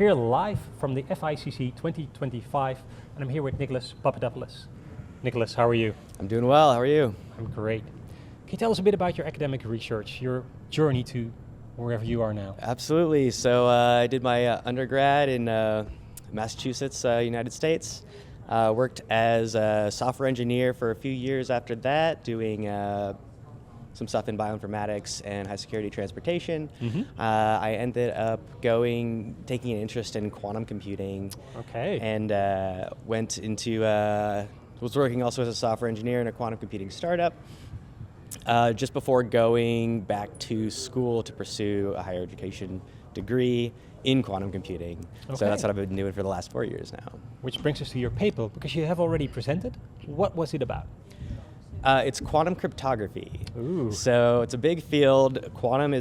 here live from the FICC 2025, and I'm here with Nicholas Papadopoulos. Nicholas, how are you? I'm doing well, how are you? I'm great. Can you tell us a bit about your academic research, your journey to wherever you are now? Absolutely. So I did my undergrad in Massachusetts, United States. Worked as a software engineer for a few years after that, doing some stuff in bioinformatics and high security transportation. I ended up taking an interest in quantum computing. Okay. And was working also as a software engineer in a quantum computing startup. Just before going back to school to pursue a higher education degree in quantum computing. Okay. So that's what I've been doing for the last 4 years now. Which brings us to your paper, because you have already presented. What was it about? It's quantum cryptography. Ooh. So it's a big field. Quantum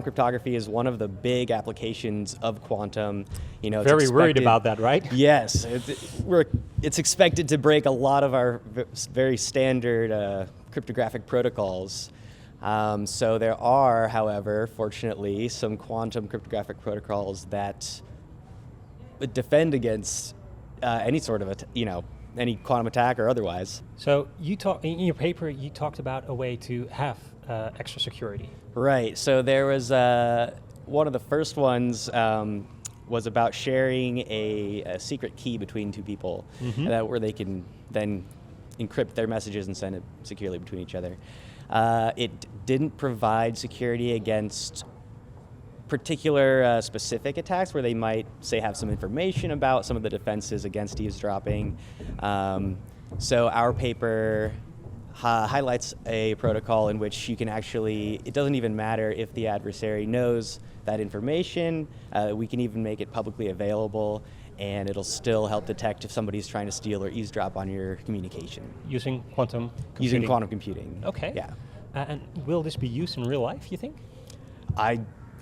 cryptography is one of the big applications of quantum. You know, Very worried about that, right? Yes, it's expected to break a lot of our very standard cryptographic protocols. So there are, however, fortunately, some quantum cryptographic protocols that defend against any sort of any quantum attack or otherwise. So in your paper, you talked about a way to have extra security. Right. So there was one of the first ones was about sharing a secret key between two people, where they can then encrypt their messages and send it securely between each other. It didn't provide security against particular specific attacks where they might, say, have some information about some of the defenses against eavesdropping. So our paper highlights a protocol in which you can it doesn't even matter if the adversary knows that information, we can even make it publicly available, and it'll still help detect if somebody's trying to steal or eavesdrop on your communication. Using quantum computing? Using quantum computing. Okay. Yeah. And will this be used in real life, you think?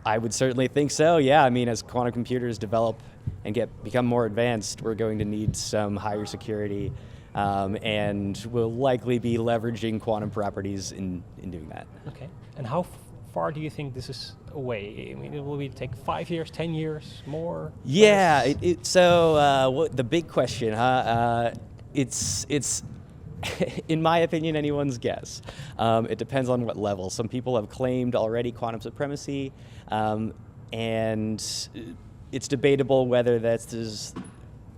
I would certainly think so, yeah. I mean, as quantum computers develop and become more advanced, we're going to need some higher security, and we'll likely be leveraging quantum properties in doing that. Okay. And how far do you think this is away? I mean, will it take 5 years, 10 years, more? Yeah, the big question, it's in my opinion, anyone's guess. It depends on what level. Some people have claimed already quantum supremacy, and it's debatable whether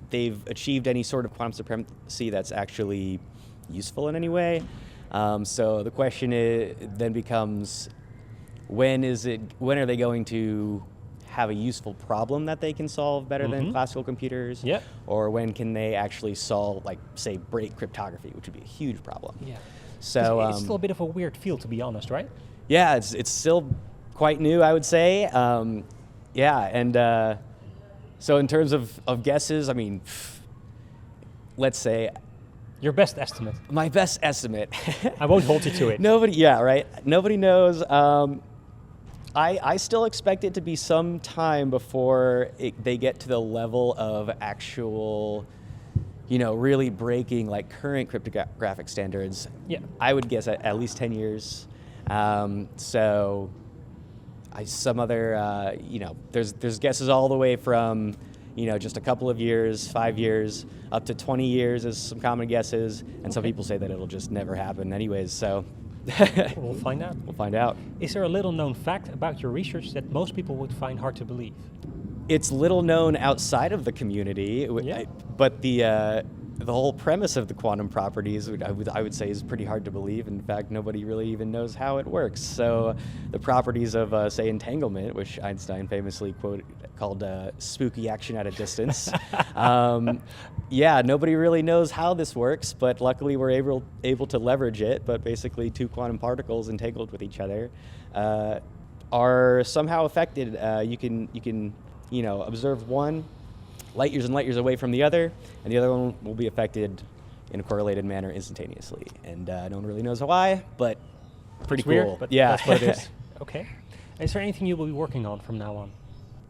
they've achieved any sort of quantum supremacy that's actually useful in any way. So the question then becomes, when are they going to have a useful problem that they can solve better than classical computers? Yeah. Or when can they actually solve, like, say, break cryptography, which would be a huge problem. Yeah. So it's still a bit of a weird field, to be honest, right? Yeah, it's still quite new, I would say. So in terms of guesses, I mean, let's say your best estimate. My best estimate. I won't hold you to it. Nobody knows. I still expect it to be some time before they get to the level of actual, really breaking like current cryptographic standards. Yeah. I would guess at least 10 years. There's guesses all the way from, just a couple of years, 5 years, up to 20 years is some common guesses. And some people say that it'll just never happen anyways, so. We'll find out. We'll find out. Is there a little known fact about your research that most people would find hard to believe? It's little known outside of the community, but the whole premise of the quantum properties, I would say, is pretty hard to believe. In fact, nobody really even knows how it works. So the properties of, say, entanglement, which Einstein famously called spooky action at a distance. Nobody really knows how this works, but luckily we're able to leverage it. But basically, two quantum particles entangled with each other are somehow affected. You can observe one light years and light years away from the other, and the other one will be affected in a correlated manner instantaneously. And no one really knows why, but pretty cool. Weird, but yeah, that's what it is. Okay. Is there anything you will be working on from now on?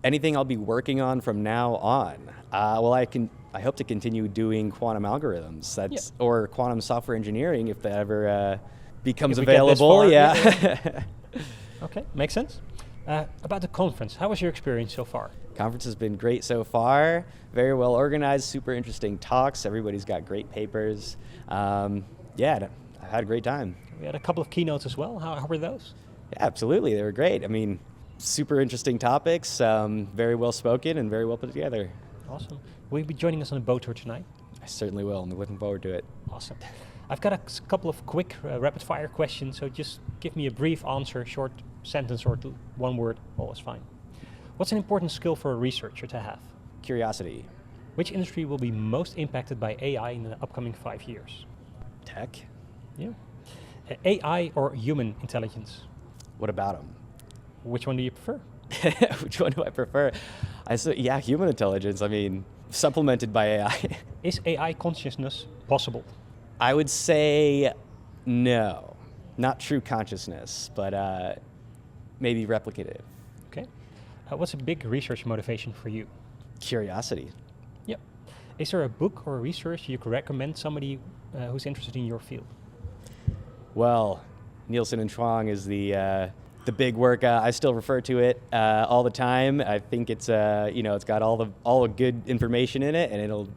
Anything I'll be working on from now on? I hope to continue doing quantum algorithms. Or quantum software engineering if that ever becomes available. Okay, makes sense. About the conference, how was your experience so far? Conference has been great so far. Very well organized, super interesting talks. Everybody's got great papers. Yeah, I've had a great time. We had a couple of keynotes as well. How were those? Yeah, absolutely, they were great. I mean, super interesting topics, very well spoken and very well put together. Awesome. Will you be joining us on a boat tour tonight? I certainly will. I'm looking forward to it. Awesome. I've got a couple of quick rapid fire questions, so just give me a brief answer, short sentence or one word, all is fine. What's an important skill for a researcher to have? Curiosity. Which industry will be most impacted by AI in the upcoming 5 years? Tech. Yeah. AI or human intelligence? What about them? Which one do you prefer? Which one do I prefer? Yeah, human intelligence. I mean, supplemented by AI. Is AI consciousness possible? I would say no. Not true consciousness, but maybe replicative. Okay. What's a big research motivation for you? Curiosity. Yeah. Is there a book or research you could recommend somebody who's interested in your field? Well, Nielsen and Chuang is the big work. I still refer to it all the time. I think it's it's got all the good information in it, and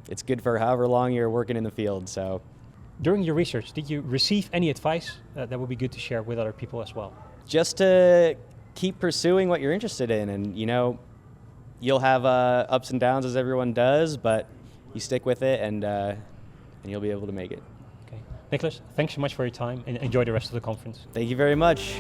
it's good for however long you're working in the field. So, during your research, did you receive any advice that would be good to share with other people as well? Just to keep pursuing what you're interested in, and you'll have ups and downs as everyone does, but you stick with it, and you'll be able to make it. Okay, Nicholas, thanks so much for your time, and enjoy the rest of the conference. Thank you very much.